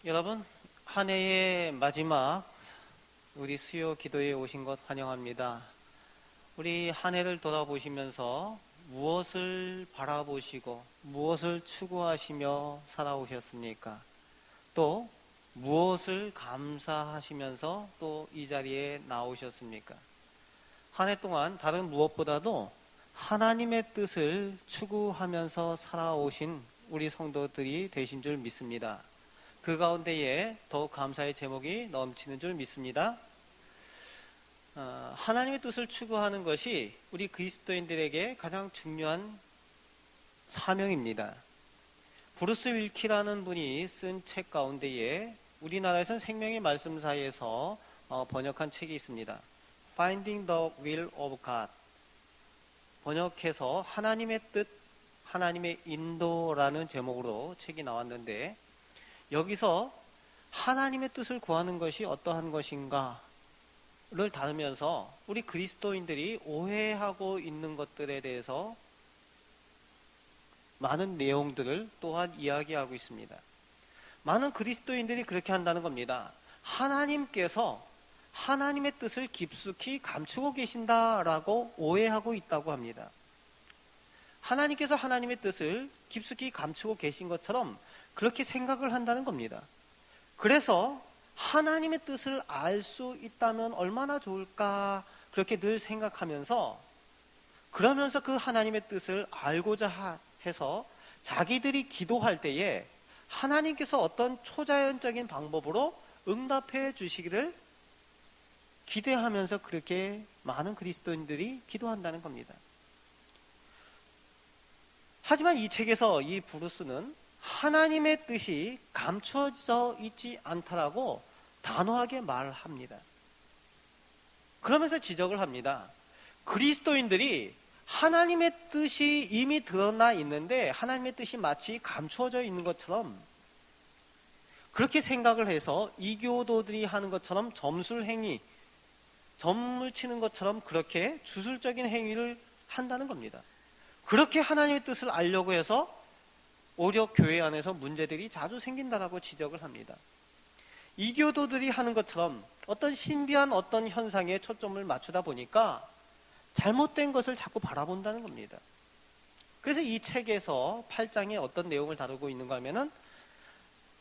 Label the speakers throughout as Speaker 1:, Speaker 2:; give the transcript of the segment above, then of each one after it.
Speaker 1: 여러분, 한 해의 마지막 우리 수요 기도에 오신 것 환영합니다. 우리 한 해를 돌아보시면서 무엇을 바라보시고 무엇을 추구하시며 살아오셨습니까? 또 무엇을 감사하시면서 또 이 자리에 나오셨습니까? 한 해 동안 다른 무엇보다도 하나님의 뜻을 추구하면서 살아오신 우리 성도들이 되신 줄 믿습니다. 그 가운데에 더욱 감사의 제목이 넘치는 줄 믿습니다. 하나님의 뜻을 추구하는 것이 우리 그리스도인들에게 가장 중요한 사명입니다. 브루스 윌키라는 분이 쓴 책 가운데에 우리나라에서는 생명의 말씀사에서 번역한 책이 있습니다. Finding the Will of God. 번역해서 하나님의 뜻, 하나님의 인도라는 제목으로 책이 나왔는데, 여기서 하나님의 뜻을 구하는 것이 어떠한 것인가를 다루면서 우리 그리스도인들이 오해하고 있는 것들에 대해서 많은 내용들을 또한 이야기하고 있습니다. 많은 그리스도인들이 그렇게 한다는 겁니다. 하나님께서 하나님의 뜻을 깊숙이 감추고 계신다라고 오해하고 있다고 합니다. 하나님께서 하나님의 뜻을 깊숙이 감추고 계신 것처럼 그렇게 생각을 한다는 겁니다. 그래서 하나님의 뜻을 알 수 있다면 얼마나 좋을까 그렇게 늘 생각하면서, 그러면서 그 하나님의 뜻을 알고자 해서 자기들이 기도할 때에 하나님께서 어떤 초자연적인 방법으로 응답해 주시기를 기대하면서 그렇게 많은 그리스도인들이 기도한다는 겁니다. 하지만 이 책에서 이 브루스는 하나님의 뜻이 감추어져 있지 않다라고 단호하게 말합니다. 그러면서 지적을 합니다. 그리스도인들이 하나님의 뜻이 이미 드러나 있는데 하나님의 뜻이 마치 감추어져 있는 것처럼 그렇게 생각을 해서 이교도들이 하는 것처럼 점술 치는 것처럼 그렇게 주술적인 행위를 한다는 겁니다. 그렇게 하나님의 뜻을 알려고 해서 오히려 교회 안에서 문제들이 자주 생긴다라고 지적을 합니다. 이교도들이 하는 것처럼 어떤 신비한 어떤 현상에 초점을 맞추다 보니까 잘못된 것을 자꾸 바라본다는 겁니다. 그래서 이 책에서 8장에 어떤 내용을 다루고 있는가 하면은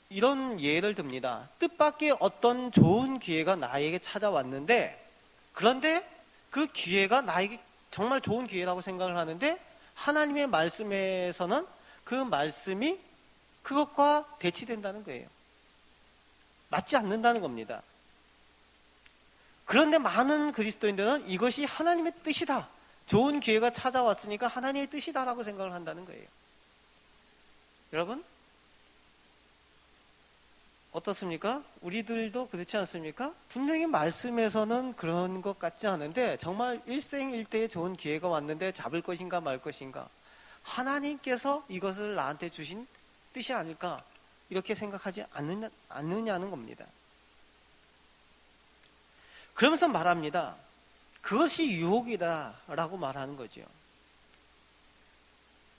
Speaker 1: 이런 예를 듭니다. 뜻밖의 어떤 좋은 기회가 나에게 찾아왔는데, 그런데 그 기회가 나에게 정말 좋은 기회라고 생각을 하는데 하나님의 말씀에서는 그 말씀이 그것과 대치된다는 거예요. 맞지 않는다는 겁니다. 그런데 많은 그리스도인들은 이것이 하나님의 뜻이다, 좋은 기회가 찾아왔으니까 하나님의 뜻이다라고 생각을 한다는 거예요. 여러분, 어떻습니까? 우리들도 그렇지 않습니까? 분명히 말씀에서는 그런 것 같지 않은데 정말 일생일대의 좋은 기회가 왔는데 잡을 것인가 말 것인가, 하나님께서 이것을 나한테 주신 뜻이 아닐까 이렇게 생각하지 않느냐는 겁니다. 그러면서 말합니다. 그것이 유혹이다 라고 말하는 거죠.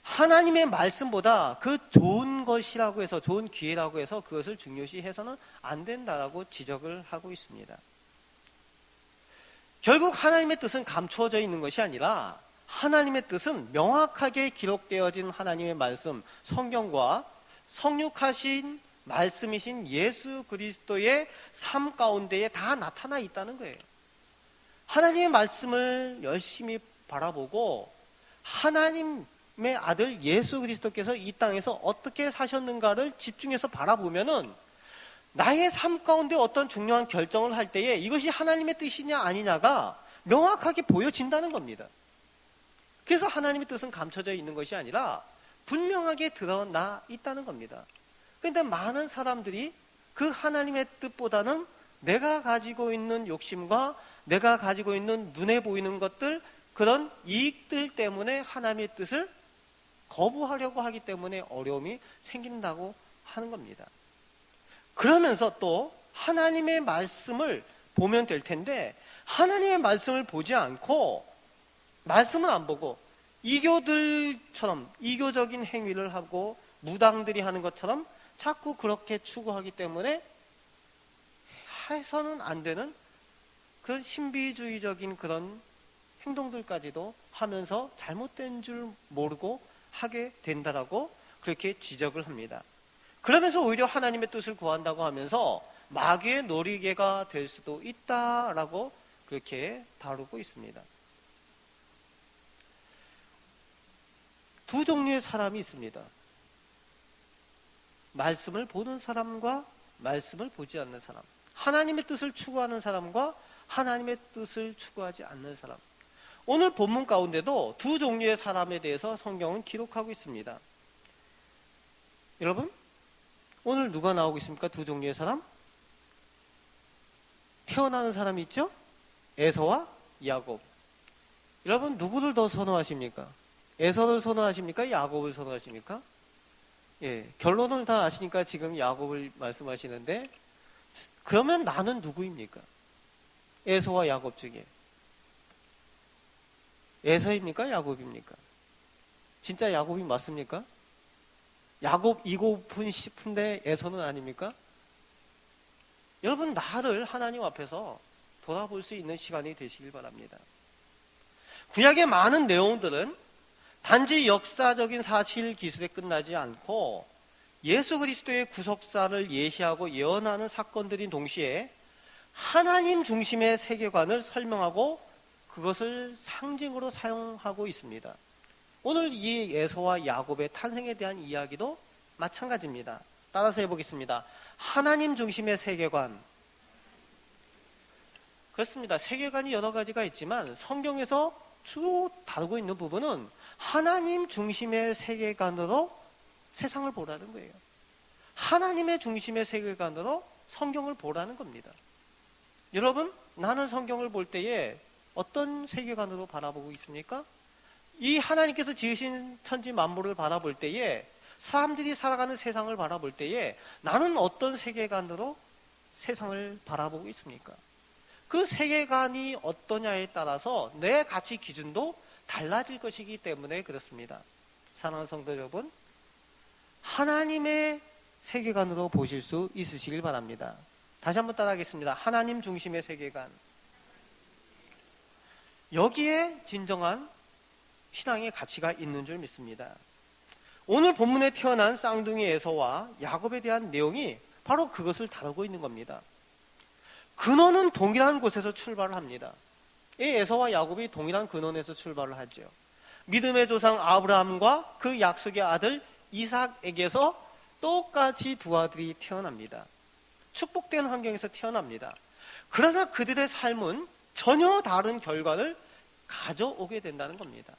Speaker 1: 하나님의 말씀보다 그 좋은 것이라고 해서, 좋은 기회라고 해서 그것을 중요시해서는 안 된다라고 지적을 하고 있습니다. 결국 하나님의 뜻은 감추어져 있는 것이 아니라 하나님의 뜻은 명확하게 기록되어진 하나님의 말씀, 성경과 성육하신 말씀이신 예수 그리스도의 삶 가운데에 다 나타나 있다는 거예요. 하나님의 말씀을 열심히 바라보고 하나님의 아들 예수 그리스도께서 이 땅에서 어떻게 사셨는가를 집중해서 바라보면은 나의 삶 가운데 어떤 중요한 결정을 할 때에 이것이 하나님의 뜻이냐 아니냐가 명확하게 보여진다는 겁니다. 그래서 하나님의 뜻은 감춰져 있는 것이 아니라 분명하게 드러나 있다는 겁니다. 그런데 많은 사람들이 그 하나님의 뜻보다는 내가 가지고 있는 욕심과 내가 가지고 있는 눈에 보이는 것들, 그런 이익들 때문에 하나님의 뜻을 거부하려고 하기 때문에 어려움이 생긴다고 하는 겁니다. 그러면서 또 하나님의 말씀을 보면 될 텐데 하나님의 말씀을 보지 않고, 말씀은 안 보고 이교들처럼 이교적인 행위를 하고 무당들이 하는 것처럼 자꾸 그렇게 추구하기 때문에 해서는 안 되는 그런 신비주의적인 그런 행동들까지도 하면서 잘못된 줄 모르고 하게 된다라고 그렇게 지적을 합니다. 그러면서 오히려 하나님의 뜻을 구한다고 하면서 마귀의 놀이개가 될 수도 있다라고 그렇게 다루고 있습니다. 두 종류의 사람이 있습니다. 말씀을 보는 사람과 말씀을 보지 않는 사람. 하나님의 뜻을 추구하는 사람과 하나님의 뜻을 추구하지 않는 사람. 오늘 본문 가운데도 두 종류의 사람에 대해서 성경은 기록하고 있습니다. 여러분, 오늘 누가 나오고 있습니까? 두 종류의 사람? 태어나는 사람이 있죠? 에서와 야곱. 여러분, 누구를 더 선호하십니까? 에서를 선호하십니까? 야곱을 선호하십니까? 예, 결론을 다 아시니까 지금 야곱을 말씀하시는데, 그러면 나는 누구입니까? 에서와 야곱 중에 에서입니까? 야곱입니까? 진짜 야곱이 맞습니까? 야곱이고 싶은데 에서는 아닙니까? 여러분, 나를 하나님 앞에서 돌아볼 수 있는 시간이 되시길 바랍니다. 구약의 많은 내용들은 단지 역사적인 사실 기술에 끝나지 않고 예수 그리스도의 구속사를 예시하고 예언하는 사건들인 동시에 하나님 중심의 세계관을 설명하고 그것을 상징으로 사용하고 있습니다. 오늘 이 에서와 야곱의 탄생에 대한 이야기도 마찬가지입니다. 따라서 해보겠습니다. 하나님 중심의 세계관. 그렇습니다. 세계관이 여러 가지가 있지만 성경에서 주로 다루고 있는 부분은 하나님 중심의 세계관으로 세상을 보라는 거예요. 하나님의 중심의 세계관으로 성경을 보라는 겁니다. 여러분, 나는 성경을 볼 때에 어떤 세계관으로 바라보고 있습니까? 이 하나님께서 지으신 천지 만물을 바라볼 때에, 사람들이 살아가는 세상을 바라볼 때에 나는 어떤 세계관으로 세상을 바라보고 있습니까? 그 세계관이 어떠냐에 따라서 내 가치 기준도 달라질 것이기 때문에 그렇습니다. 사랑하는 성도 여러분, 하나님의 세계관으로 보실 수 있으시길 바랍니다. 다시 한번 따라하겠습니다. 하나님 중심의 세계관. 여기에 진정한 신앙의 가치가 있는 줄 믿습니다. 오늘 본문에 태어난 쌍둥이 에서와 야곱에 대한 내용이 바로 그것을 다루고 있는 겁니다. 근원은 동일한 곳에서 출발을 합니다. 이 에서와 야곱이 동일한 근원에서 출발을 하죠. 믿음의 조상 아브라함과 그 약속의 아들 이삭에게서 똑같이 두 아들이 태어납니다. 축복된 환경에서 태어납니다. 그러나 그들의 삶은 전혀 다른 결과를 가져오게 된다는 겁니다.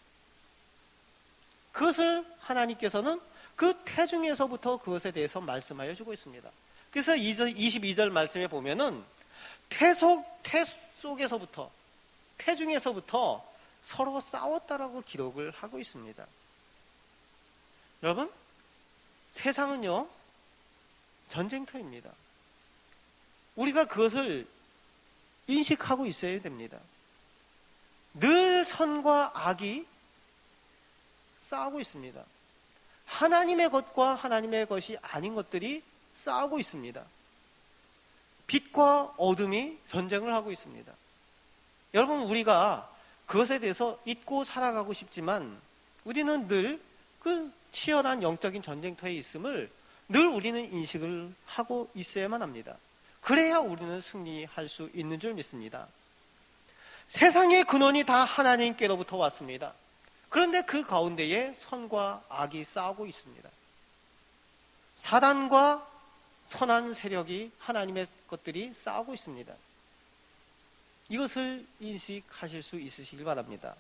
Speaker 1: 그것을 하나님께서는 그 태중에서부터 그것에 대해서 말씀하여 주고 있습니다. 그래서 22절 말씀에 보면은 태 속에서부터, 태중에서부터 서로 싸웠다라고 기록을 하고 있습니다. 여러분, 세상은요, 전쟁터입니다. 우리가 그것을 인식하고 있어야 됩니다. 늘 선과 악이 싸우고 있습니다. 하나님의 것과 하나님의 것이 아닌 것들이 싸우고 있습니다. 빛과 어둠이 전쟁을 하고 있습니다. 여러분, 우리가 그것에 대해서 잊고 살아가고 싶지만 우리는 늘 그 치열한 영적인 전쟁터에 있음을 늘 우리는 인식을 하고 있어야만 합니다. 그래야 우리는 승리할 수 있는 줄 믿습니다. 세상의 근원이 다 하나님께로부터 왔습니다. 그런데 그 가운데에 선과 악이 싸우고 있습니다. 사단과 선한 세력이, 하나님의 것들이 싸우고 있습니다. 이것을 인식하실 수 있으시길 바랍니다.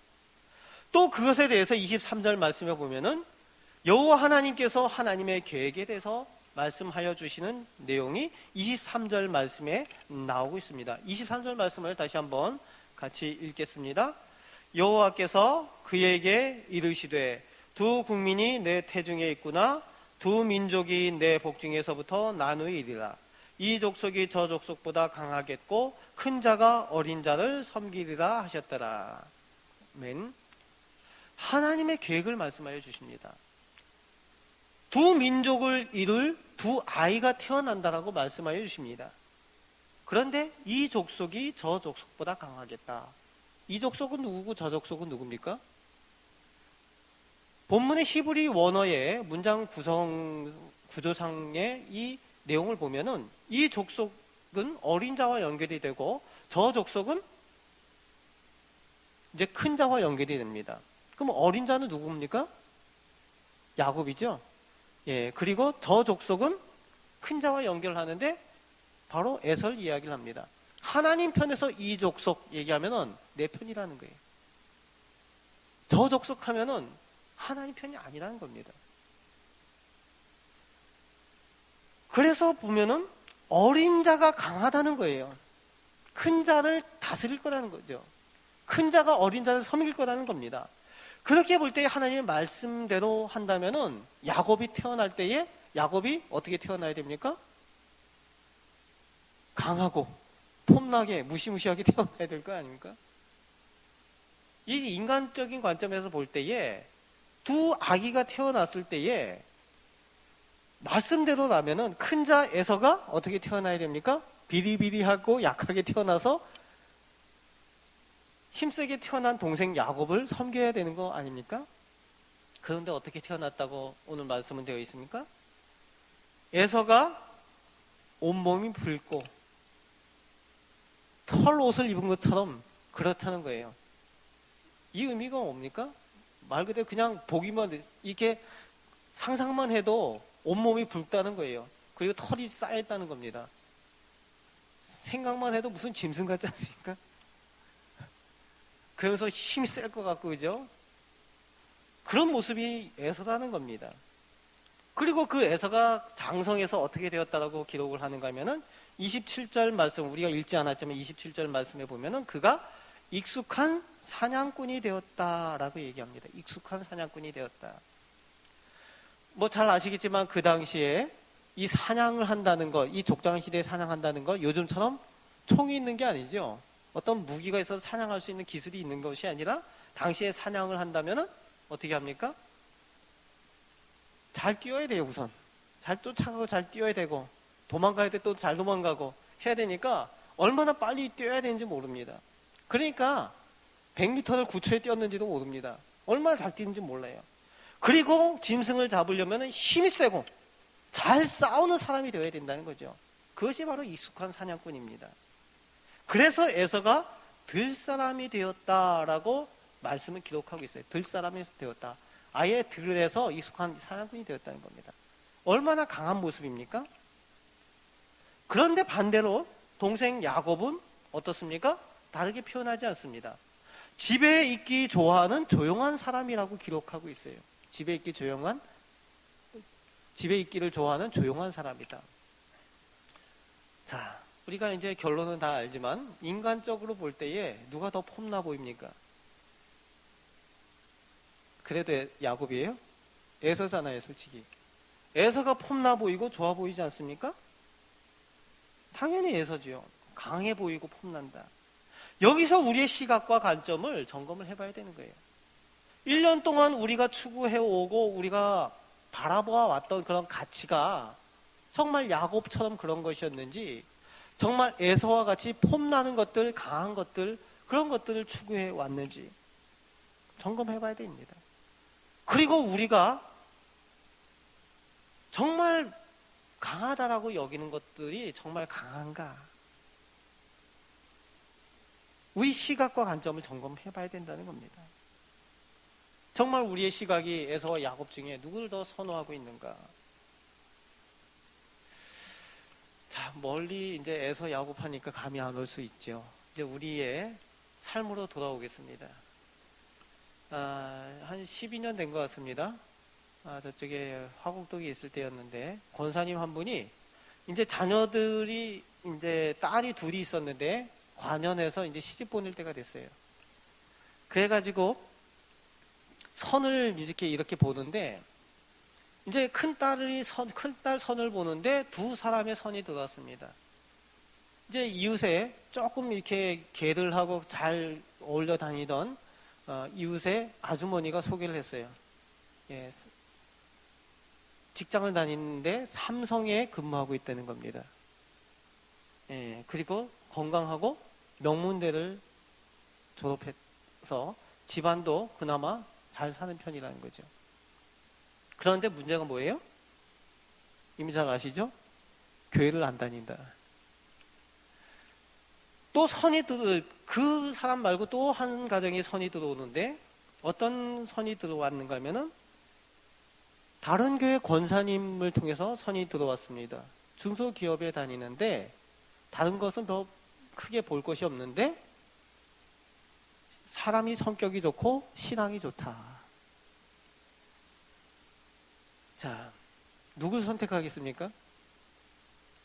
Speaker 1: 또 그것에 대해서 23절 말씀에 보면은 여호와 하나님께서 하나님의 계획에 대해서 말씀하여 주시는 내용이 23절 말씀에 나오고 있습니다. 23절 말씀을 다시 한번 같이 읽겠습니다. 여호와께서 그에게 이르시되 두 국민이 내 태중에 있구나. 두 민족이 내 복중에서부터 나누이리라. 이 족속이 저 족속보다 강하겠고 큰 자가 어린 자를 섬기리라 하셨더라. 아멘. 하나님의 계획을 말씀하여 주십니다. 두 민족을 이룰 두 아이가 태어난다라고 말씀하여 주십니다. 그런데 이 족속이 저 족속보다 강하겠다. 이 족속은 누구고 저 족속은 누굽니까? 본문의 히브리 원어의 문장 구조상의 이 내용을 보면은 이 족속은 어린 자와 연결이 되고 저 족속은 이제 큰 자와 연결이 됩니다. 그럼 어린 자는 누굽니까? 야곱이죠. 예, 그리고 저 족속은 큰 자와 연결하는데 바로 에서를 이야기를 합니다. 하나님 편에서 이 족속 얘기하면은 내 편이라는 거예요. 저 족속 하면은 하나님 편이 아니라는 겁니다. 그래서 보면은 어린 자가 강하다는 거예요. 큰 자를 다스릴 거라는 거죠. 큰 자가 어린 자를 섬길 거라는 겁니다. 그렇게 볼 때 하나님의 말씀대로 한다면은 야곱이 태어날 때에 야곱이 어떻게 태어나야 됩니까? 강하고 폼나게 무시무시하게 태어나야 될 거 아닙니까? 이 인간적인 관점에서 볼 때에 두 아기가 태어났을 때에 말씀대로 나면은 큰 자 에서가 어떻게 태어나야 됩니까? 비리비리하고 약하게 태어나서 힘세게 태어난 동생 야곱을 섬겨야 되는 거 아닙니까? 그런데 어떻게 태어났다고 오늘 말씀은 되어 있습니까? 에서가 온몸이 붉고 털 옷을 입은 것처럼 그렇다는 거예요. 이 의미가 뭡니까? 말 그대로 그냥 보기만 이렇게 상상만 해도 온몸이 붉다는 거예요. 그리고 털이 쌓여있다는 겁니다. 생각만 해도 무슨 짐승 같지 않습니까? 그러면서 힘이 셀 것 같고, 그죠? 그런 모습이 에서라는 겁니다. 그리고 그 에서가 장성해서 어떻게 되었다라고 기록을 하는가 하면은 27절 말씀, 우리가 읽지 않았지만 27절 말씀에 보면은 그가 익숙한 사냥꾼이 되었다라고 얘기합니다. 익숙한 사냥꾼이 되었다. 뭐 잘 아시겠지만 그 당시에 이 사냥을 한다는 것, 이 족장시대에 사냥한다는 것 요즘처럼 총이 있는 게 아니죠. 어떤 무기가 있어서 사냥할 수 있는 기술이 있는 것이 아니라 당시에 사냥을 한다면은 어떻게 합니까? 잘 뛰어야 돼요. 우선 잘 쫓아가고 잘 뛰어야 되고 도망가야 돼 또 잘 도망가고 해야 되니까 얼마나 빨리 뛰어야 되는지 모릅니다. 그러니까 100m를 9초에 뛰었는지도 모릅니다. 얼마나 잘 뛰는지 몰라요. 그리고 짐승을 잡으려면 힘이 세고 잘 싸우는 사람이 되어야 된다는 거죠. 그것이 바로 익숙한 사냥꾼입니다. 그래서 에서가 들사람이 되었다라고 말씀을 기록하고 있어요. 들사람이 되었다. 아예 들에서 익숙한 사냥꾼이 되었다는 겁니다. 얼마나 강한 모습입니까? 그런데 반대로 동생 야곱은 어떻습니까? 다르게 표현하지 않습니다. 집에 있기 좋아하는 조용한 사람이라고 기록하고 있어요. 집에 있기를 좋아하는 조용한 사람이다. 자, 우리가 이제 결론은 다 알지만 인간적으로 볼 때에 누가 더 폼나 보입니까? 그래도 야곱이에요? 에서잖아요, 솔직히. 에서가 폼나 보이고 좋아 보이지 않습니까? 당연히 에서지요. 강해 보이고 폼난다. 여기서 우리의 시각과 관점을 점검을 해봐야 되는 거예요. 1년 동안 우리가 추구해오고 우리가 바라보아 왔던 그런 가치가 정말 야곱처럼 그런 것이었는지, 정말 에서와 같이 폼나는 것들, 강한 것들, 그런 것들을 추구해 왔는지 점검해봐야 됩니다. 그리고 우리가 정말 강하다라고 여기는 것들이 정말 강한가? 우리 시각과 관점을 점검해봐야 된다는 겁니다. 정말 우리의 시각이 에서와 야곱 중에 누구를 더 선호하고 있는가? 자, 멀리 이제 에서 야곱 하니까 감이 안 올 수 있죠. 이제 우리의 삶으로 돌아오겠습니다. 한 12년 된 것 같습니다. 저쪽에 화곡동에 있을 때였는데 권사님 한 분이 이제 자녀들이 이제 딸이 둘이 있었는데 관연해서 이제 시집 보낼 때가 됐어요. 그래가지고 선을 이렇게 보는데 이제 큰딸 선을 보는데 두 사람의 선이 들어왔습니다. 이제 이웃에 조금 이렇게 개를 하고 잘 어울려 다니던 이웃의 아주머니가 소개를 했어요. 예, 직장을 다니는데 삼성에 근무하고 있다는 겁니다. 예, 그리고 건강하고 명문대를 졸업해서 집안도 그나마 잘 사는 편이라는 거죠. 그런데 문제가 뭐예요? 이미 잘 아시죠? 교회를 안 다닌다. 또 그 사람 말고 또 한 가정에 선이 들어오는데 어떤 선이 들어왔는가 하면은 다른 교회 권사님을 통해서 선이 들어왔습니다. 중소기업에 다니는데 다른 것은 더 크게 볼 것이 없는데 사람이 성격이 좋고 신앙이 좋다. 자, 누굴 선택하겠습니까?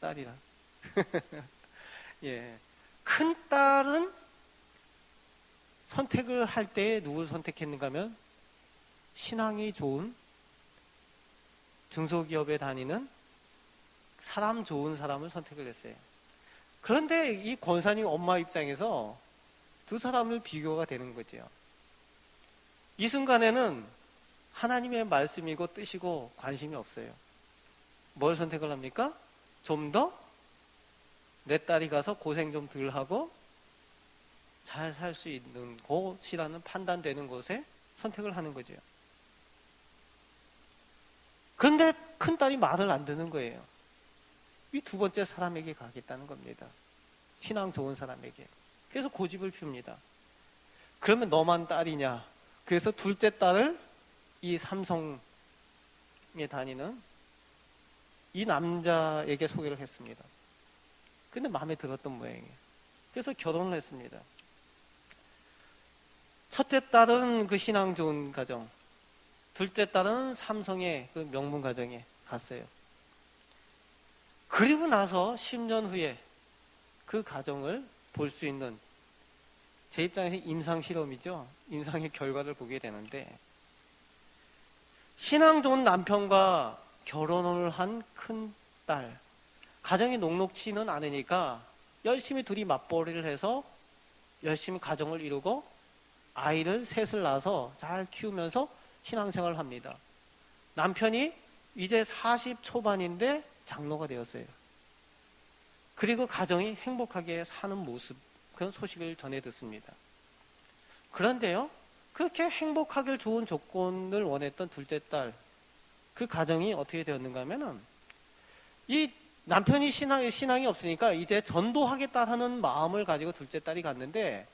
Speaker 1: 딸이라. 예. 큰 딸은 선택을 할 때 누굴 선택했는가 하면 신앙이 좋은 중소기업에 다니는 사람 좋은 사람을 선택을 했어요. 그런데 이 권사님 엄마 입장에서 두 사람을 비교가 되는 거죠. 이 순간에는 하나님의 말씀이고 뜻이고 관심이 없어요. 뭘 선택을 합니까? 좀 더 내 딸이 가서 고생 좀 덜 하고 잘 살 수 있는 곳이라는 판단되는 곳에 선택을 하는 거죠. 그런데 큰딸이 말을 안 듣는 거예요. 이 두 번째 사람에게 가겠다는 겁니다. 신앙 좋은 사람에게. 그래서 고집을 피웁니다. 그러면 너만 딸이냐? 그래서 둘째 딸을 이 삼성에 다니는 이 남자에게 소개를 했습니다. 근데 마음에 들었던 모양이에요. 그래서 결혼을 했습니다. 첫째 딸은 그 신앙 좋은 가정, 둘째 딸은 삼성의 그 명문 가정에 갔어요. 그리고 나서 10년 후에 그 가정을 볼 수 있는, 제 입장에서 임상 실험이죠. 임상의 결과를 보게 되는데, 신앙 좋은 남편과 결혼을 한 큰 딸, 가정이 녹록치는 않으니까 열심히 둘이 맞벌이를 해서 열심히 가정을 이루고 아이를 셋을 낳아서 잘 키우면서 신앙생활을 합니다. 남편이 이제 40 초반인데 장로가 되었어요. 그리고 가정이 행복하게 사는 모습, 그런 소식을 전해 듣습니다. 그런데요, 그렇게 행복하길 좋은 조건을 원했던 둘째 딸, 그 가정이 어떻게 되었는가 하면은 이 남편이 신앙이 없으니까 이제 전도하겠다 하는 마음을 가지고 둘째 딸이 갔는데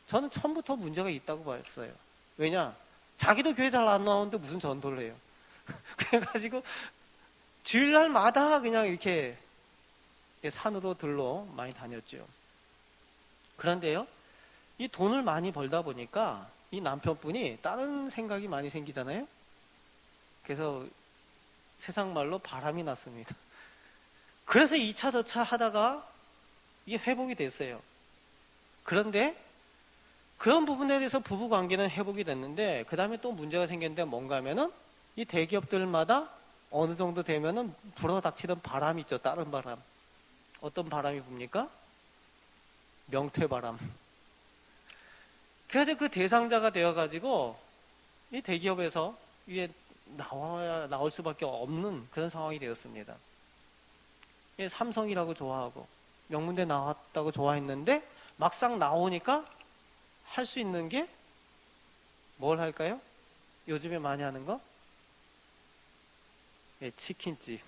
Speaker 1: 저는 처음부터 문제가 있다고 봤어요. 왜냐? 자기도 교회 잘 안 나오는데 무슨 전도를 해요. 그래가지고 주일날마다 그냥 이렇게 산으로 들러 많이 다녔죠. 그런데요, 이 돈을 많이 벌다 보니까 이 남편분이 다른 생각이 많이 생기잖아요. 그래서 세상 말로 바람이 났습니다. 그래서 2차 저차 하다가 이게 회복이 됐어요. 그런데 그런 부분에 대해서 부부 관계는 회복이 됐는데 그 다음에 또 문제가 생겼는데 뭔가 하면은 이 대기업들마다 어느 정도 되면은 불어닥치던 바람이 있죠. 다른 바람. 어떤 바람이 붑니까? 명퇴바람. 그래서 그 대상자가 되어가지고 이 대기업에서 위에 나올 수밖에 없는 그런 상황이 되었습니다. 삼성이라고 좋아하고 명문대 나왔다고 좋아했는데 막상 나오니까 할 수 있는 게 뭘 할까요? 요즘에 많이 하는 거? 네, 치킨집.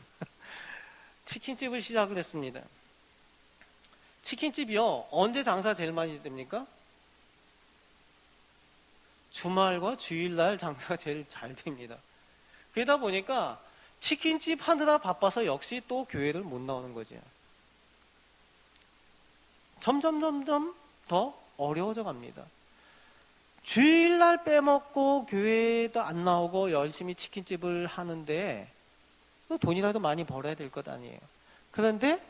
Speaker 1: 치킨집을 시작을 했습니다. 치킨집이요, 언제 장사 제일 많이 됩니까? 주말과 주일날 장사가 제일 잘 됩니다. 그러다 보니까 치킨집 하느라 바빠서 역시 또 교회를 못 나오는 거죠. 점점 더 어려워져 갑니다. 주일날 빼먹고 교회도 안 나오고 열심히 치킨집을 하는데 돈이라도 많이 벌어야 될 것 아니에요. 그런데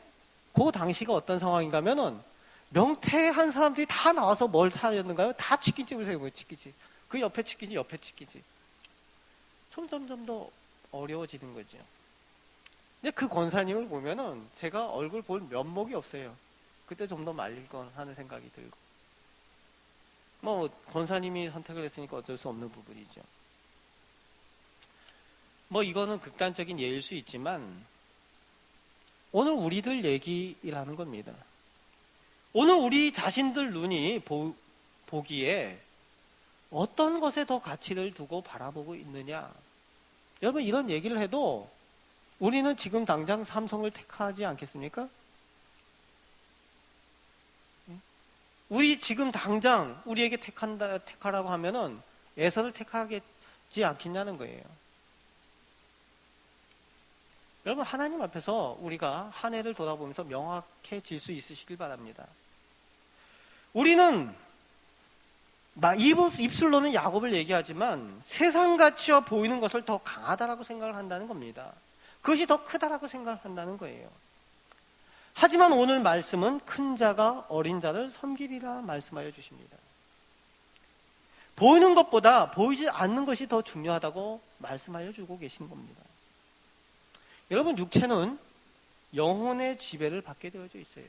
Speaker 1: 그 당시가 어떤 상황인가 하면은 명퇴한 사람들이 다 나와서 뭘 사였는가요? 다 치킨집을 세운 거예요. 치킨집. 그 옆에 치킨집, 옆에 치킨집. 점점 더 어려워지는 거죠. 근데 그 권사님을 보면은 제가 얼굴 볼 면목이 없어요. 그때 좀 더 말릴 건 하는 생각이 들고. 뭐 권사님이 선택을 했으니까 어쩔 수 없는 부분이죠. 뭐 이거는 극단적인 예일 수 있지만 오늘 우리들 얘기라는 겁니다. 오늘 우리 자신들 눈이 보기에 어떤 것에 더 가치를 두고 바라보고 있느냐. 여러분 이런 얘기를 해도 우리는 지금 당장 삼성을 택하지 않겠습니까? 우리 지금 당장 우리에게 택하라고 하면은 에서를 택하겠지 않겠냐는 거예요. 여러분 하나님 앞에서 우리가 한 해를 돌아보면서 명확해질 수 있으시길 바랍니다. 우리는 입술로는 야곱을 얘기하지만 세상 가치와 보이는 것을 더 강하다라고 생각을 한다는 겁니다. 그것이 더 크다라고 생각을 한다는 거예요. 하지만 오늘 말씀은 큰 자가 어린 자를 섬기리라 말씀하여 주십니다. 보이는 것보다 보이지 않는 것이 더 중요하다고 말씀하여 주고 계신 겁니다. 여러분 육체는 영혼의 지배를 받게 되어져 있어요.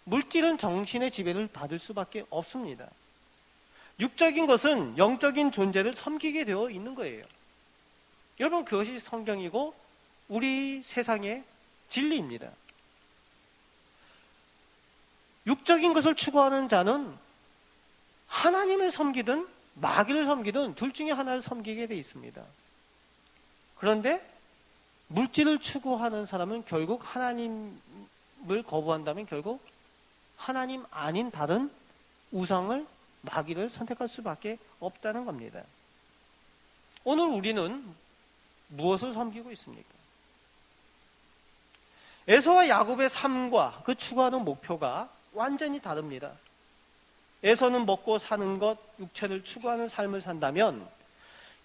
Speaker 1: 물질은 정신의 지배를 받을 수밖에 없습니다. 육적인 것은 영적인 존재를 섬기게 되어 있는 거예요. 여러분 그것이 성경이고 우리 세상의 진리입니다. 육적인 것을 추구하는 자는 하나님을 섬기든 마귀를 섬기든 둘 중에 하나를 섬기게 돼 있습니다. 그런데 물질을 추구하는 사람은 결국 하나님을 거부한다면 결국 하나님 아닌 다른 우상을 마귀를 선택할 수밖에 없다는 겁니다. 오늘 우리는 무엇을 섬기고 있습니까? 에서와 야곱의 삶과 그 추구하는 목표가 완전히 다릅니다. 에서는 먹고 사는 것, 육체를 추구하는 삶을 산다면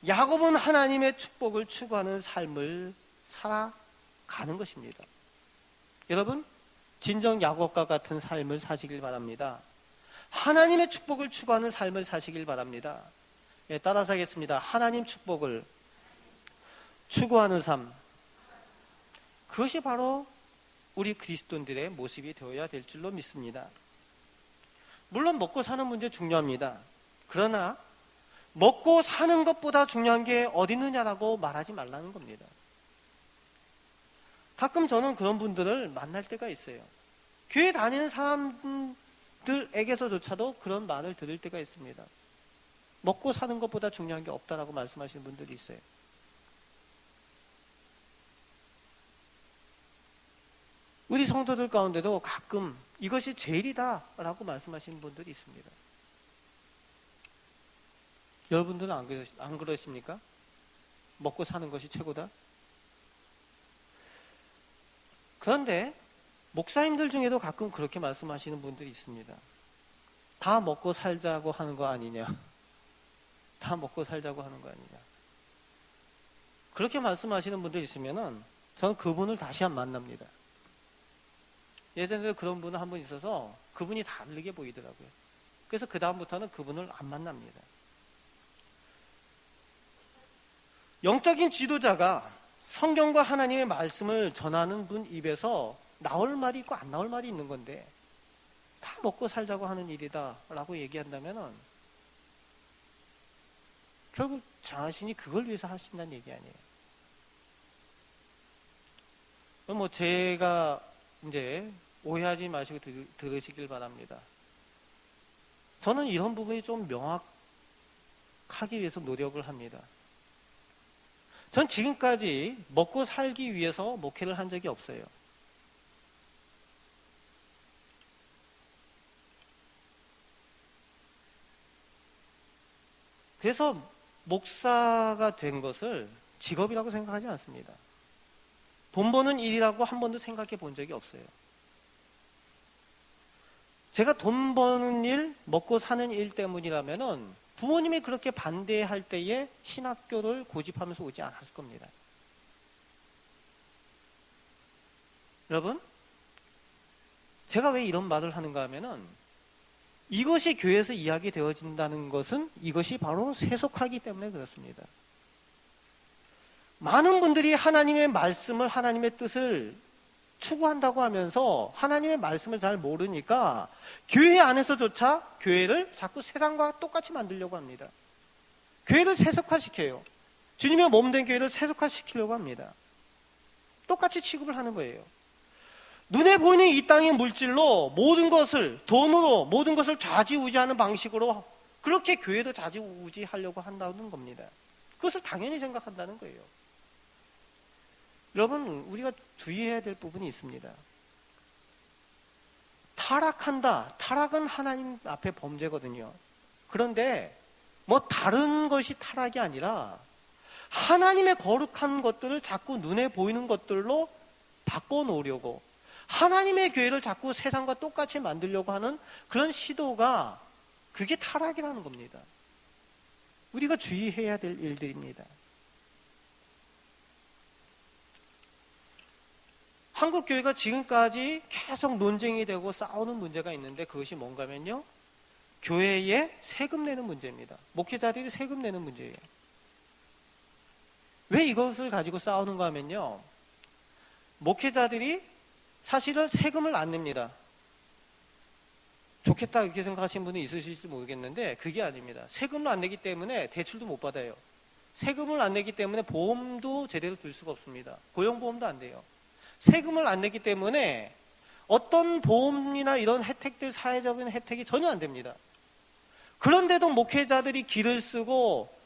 Speaker 1: 야곱은 하나님의 축복을 추구하는 삶을 살아가는 것입니다. 여러분, 진정 야곱과 같은 삶을 사시길 바랍니다. 하나님의 축복을 추구하는 삶을 사시길 바랍니다. 예, 따라서 하겠습니다. 하나님 축복을 추구하는 삶. 그것이 바로 우리 그리스도인들의 모습이 되어야 될 줄로 믿습니다. 물론 먹고 사는 문제 중요합니다. 그러나 먹고 사는 것보다 중요한 게 어디 있느냐라고 말하지 말라는 겁니다. 가끔 저는 그런 분들을 만날 때가 있어요. 교회 다니는 사람들에게서조차도 그런 말을 들을 때가 있습니다. 먹고 사는 것보다 중요한 게 없다라고 말씀하시는 분들이 있어요. 우리 성도들 가운데도 가끔 이것이 제일이다라고 말씀하시는 분들이 있습니다. 여러분들은 안 그러십니까? 먹고 사는 것이 최고다? 그런데 목사님들 중에도 가끔 그렇게 말씀하시는 분들이 있습니다. 다 먹고 살자고 하는 거 아니냐? 다 먹고 살자고 하는 거 아니냐? 그렇게 말씀하시는 분들이 있으면은 저는 그분을 다시 한번 만납니다. 예전에 그런 분은 한 분 있어서 그분이 다르게 보이더라고요. 그래서 그 다음부터는 그분을 안 만납니다. 영적인 지도자가 성경과 하나님의 말씀을 전하는 분 입에서 나올 말이 있고 안 나올 말이 있는 건데 다 먹고 살자고 하는 일이다 라고 얘기한다면 결국 자신이 그걸 위해서 하신다는 얘기 아니에요. 뭐 제가 이제 오해하지 마시고 들으시길 바랍니다. 저는 이런 부분이 좀 명확하기 위해서 노력을 합니다. 전 지금까지 먹고 살기 위해서 목회를 한 적이 없어요. 그래서 목사가 된 것을 직업이라고 생각하지 않습니다. 돈 버는 일이라고 한 번도 생각해 본 적이 없어요. 제가 돈 버는 일, 먹고 사는 일 때문이라면은 부모님이 그렇게 반대할 때에 신학교를 고집하면서 오지 않았을 겁니다. 여러분, 제가 왜 이런 말을 하는가 하면은 이것이 교회에서 이야기되어진다는 것은 이것이 바로 세속화이기 때문에 그렇습니다. 많은 분들이 하나님의 말씀을, 하나님의 뜻을 추구한다고 하면서 하나님의 말씀을 잘 모르니까 교회 안에서조차 교회를 자꾸 세상과 똑같이 만들려고 합니다. 교회를 세속화시켜요. 주님의 몸된 교회를 세속화시키려고 합니다. 똑같이 취급을 하는 거예요. 눈에 보이는 이 땅의 물질로 모든 것을, 돈으로 모든 것을 좌지우지하는 방식으로 그렇게 교회도 좌지우지하려고 한다는 겁니다. 그것을 당연히 생각한다는 거예요. 여러분, 우리가 주의해야 될 부분이 있습니다. 타락한다. 타락은 하나님 앞에 범죄거든요. 그런데 뭐 다른 것이 타락이 아니라 하나님의 거룩한 것들을 자꾸 눈에 보이는 것들로 바꿔놓으려고, 하나님의 교회를 자꾸 세상과 똑같이 만들려고 하는 그런 시도가, 그게 타락이라는 겁니다. 우리가 주의해야 될 일들입니다. 한국 교회가 지금까지 계속 논쟁이 되고 싸우는 문제가 있는데, 그것이 뭔가면요, 교회에 세금 내는 문제입니다. 목회자들이 세금 내는 문제예요. 왜 이것을 가지고 싸우는가 하면요, 목회자들이 사실은 세금을 안 냅니다. 좋겠다 이렇게 생각하시는 분이 있으실지 모르겠는데, 그게 아닙니다. 세금을 안 내기 때문에 대출도 못 받아요. 세금을 안 내기 때문에 보험도 제대로 들 수가 없습니다. 고용보험도 안 돼요. 세금을 안 내기 때문에 어떤 보험이나 이런 혜택들, 사회적인 혜택이 전혀 안 됩니다. 그런데도 목회자들이 기를 쓰고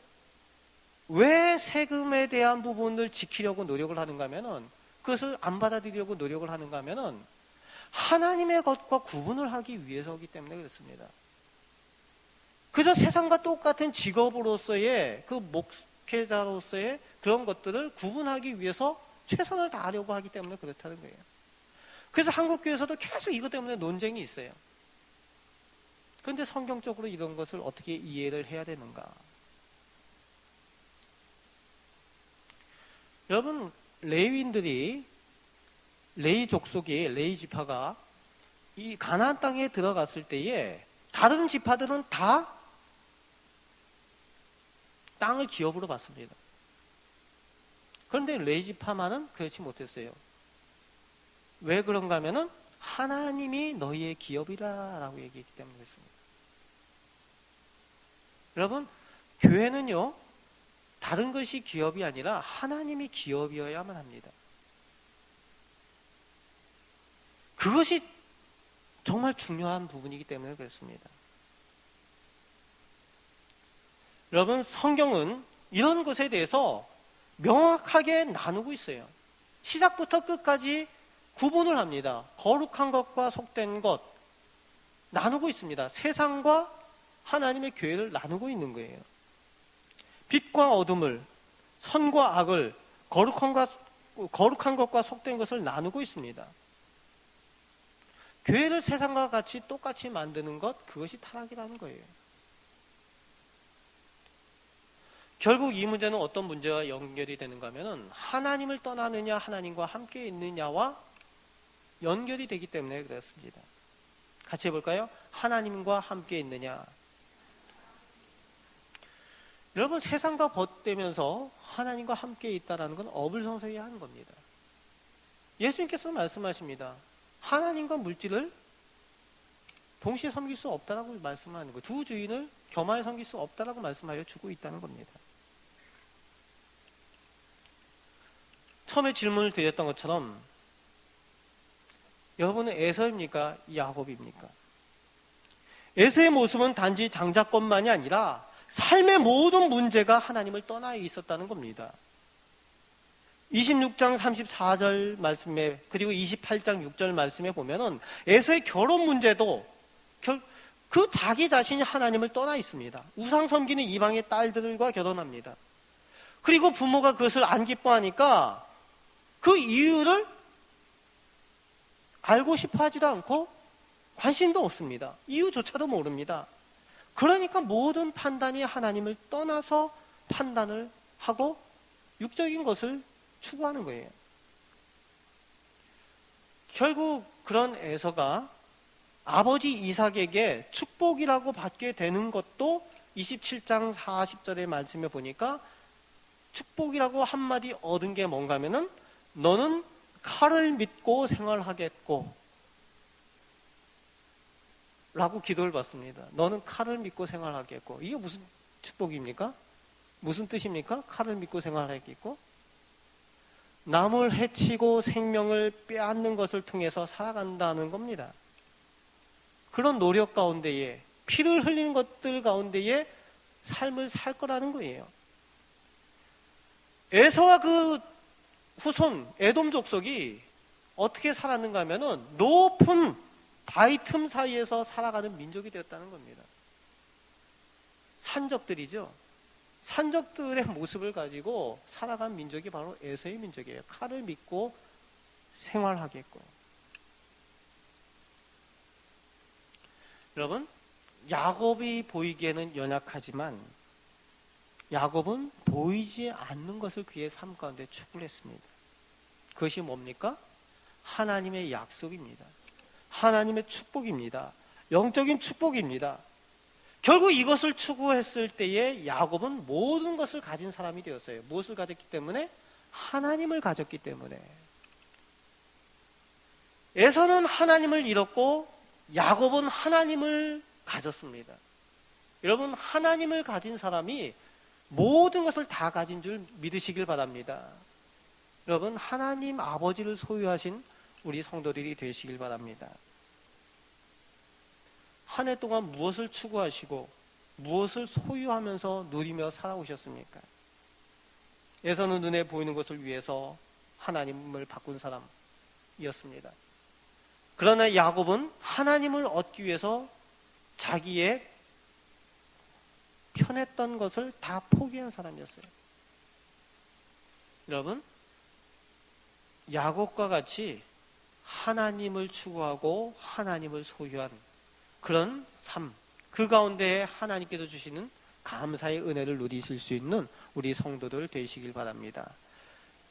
Speaker 1: 왜 세금에 대한 부분을 지키려고 노력을 하는가 하면은, 그것을 안 받아들이려고 노력을 하는가 하면은 하나님의 것과 구분을 하기 위해서이기 때문에 그렇습니다. 그저 세상과 똑같은 직업으로서의, 그 목회자로서의 그런 것들을 구분하기 위해서 최선을 다하려고 하기 때문에 그렇다는 거예요. 그래서 한국교회에서도 계속 이것 때문에 논쟁이 있어요. 그런데 성경적으로 이런 것을 어떻게 이해를 해야 되는가? 여러분, 레위인들이, 레위 족속이, 레위 지파가 이 가나안 땅에 들어갔을 때에 다른 지파들은 다 땅을 기업으로 받습니다. 그런데 레위 지파만은 그렇지 못했어요. 왜 그런가 하면은 하나님이 너희의 기업이라 라고 얘기했기 때문에 그렇습니다. 여러분, 교회는요, 다른 것이 기업이 아니라 하나님이 기업이어야만 합니다. 그것이 정말 중요한 부분이기 때문에 그렇습니다. 여러분, 성경은 이런 것에 대해서 명확하게 나누고 있어요. 시작부터 끝까지 구분을 합니다. 거룩한 것과 속된 것 나누고 있습니다. 세상과 하나님의 교회를 나누고 있는 거예요. 빛과 어둠을, 선과 악을, 거룩한 것과 속된 것을 나누고 있습니다. 교회를 세상과 같이 똑같이 만드는 것, 그것이 타락이라는 거예요. 결국 이 문제는 어떤 문제와 연결이 되는가 하면은 하나님을 떠나느냐 하나님과 함께 있느냐와 연결이 되기 때문에 그렇습니다. 같이 해볼까요? 하나님과 함께 있느냐. 여러분, 세상과 벗대면서 하나님과 함께 있다는 건 어불성설이 하는 겁니다. 예수님께서 말씀하십니다. 하나님과 물질을 동시에 섬길 수 없다라고 말씀하는 거예요. 두 주인을 겸하여 섬길 수 없다라고 말씀하여 주고 있다는 겁니다. 처음에 질문을 드렸던 것처럼, 여러분은 에서입니까? 야곱입니까? 에서의 모습은 단지 장자권만이 아니라 삶의 모든 문제가 하나님을 떠나 있었다는 겁니다. 26장 34절 말씀에, 그리고 28장 6절 말씀에 보면은 에서의 결혼 문제도 그 자기 자신이 하나님을 떠나 있습니다. 우상 섬기는 이방의 딸들과 결혼합니다. 그리고 부모가 그것을 안 기뻐하니까 그 이유를 알고 싶어 하지도 않고 관심도 없습니다. 이유조차도 모릅니다. 그러니까 모든 판단이 하나님을 떠나서 판단을 하고 육적인 것을 추구하는 거예요. 결국 그런 에서가 아버지 이삭에게 축복이라고 받게 되는 것도 27장 40절의 말씀에 보니까 축복이라고 한마디 얻은 게 뭔가 하면은 너는 칼을 믿고 생활하겠고 라고 기도를 받습니다. 너는 칼을 믿고 생활하겠고. 이게 무슨 축복입니까? 무슨 뜻입니까? 칼을 믿고 생활하겠고 남을 해치고 생명을 빼앗는 것을 통해서 살아간다는 겁니다. 그런 노력 가운데에 피를 흘리는 것들 가운데에 삶을 살 거라는 거예요. 에서와 그 후손 에돔 족속이 어떻게 살았는가 하면은 높은 바위 틈 사이에서 살아가는 민족이 되었다는 겁니다. 산적들이죠. 산적들의 모습을 가지고 살아간 민족이 바로 에서의 민족이에요. 칼을 믿고 생활하겠고. 여러분, 야곱이 보이기에는 연약하지만 야곱은 보이지 않는 것을 그의 삶 가운데 추구를 했습니다. 그것이 뭡니까? 하나님의 약속입니다. 하나님의 축복입니다. 영적인 축복입니다. 결국 이것을 추구했을 때에 야곱은 모든 것을 가진 사람이 되었어요. 무엇을 가졌기 때문에? 하나님을 가졌기 때문에. 에서는 하나님을 잃었고 야곱은 하나님을 가졌습니다. 여러분, 하나님을 가진 사람이 모든 것을 다 가진 줄 믿으시길 바랍니다. 여러분, 하나님 아버지를 소유하신 우리 성도들이 되시길 바랍니다. 한 해 동안 무엇을 추구하시고 무엇을 소유하면서 누리며 살아오셨습니까? 에서는 눈에 보이는 것을 위해서 하나님을 바꾼 사람이었습니다. 그러나 야곱은 하나님을 얻기 위해서 자기의 편했던 것을 다 포기한 사람이었어요. 여러분, 야곱과 같이 하나님을 추구하고 하나님을 소유한 그런 삶, 그 가운데 하나님께서 주시는 감사의 은혜를 누리실 수 있는 우리 성도들 되시길 바랍니다.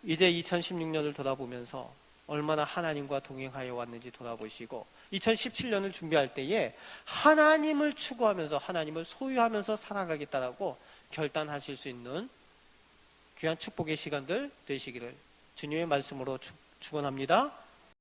Speaker 1: 이제 2016년을 돌아보면서 얼마나 하나님과 동행하여 왔는지 돌아보시고 2017년을 준비할 때에 하나님을 추구하면서 하나님을 소유하면서 살아가겠다라고 결단하실 수 있는 귀한 축복의 시간들 되시기를 주님의 말씀으로 축원합니다.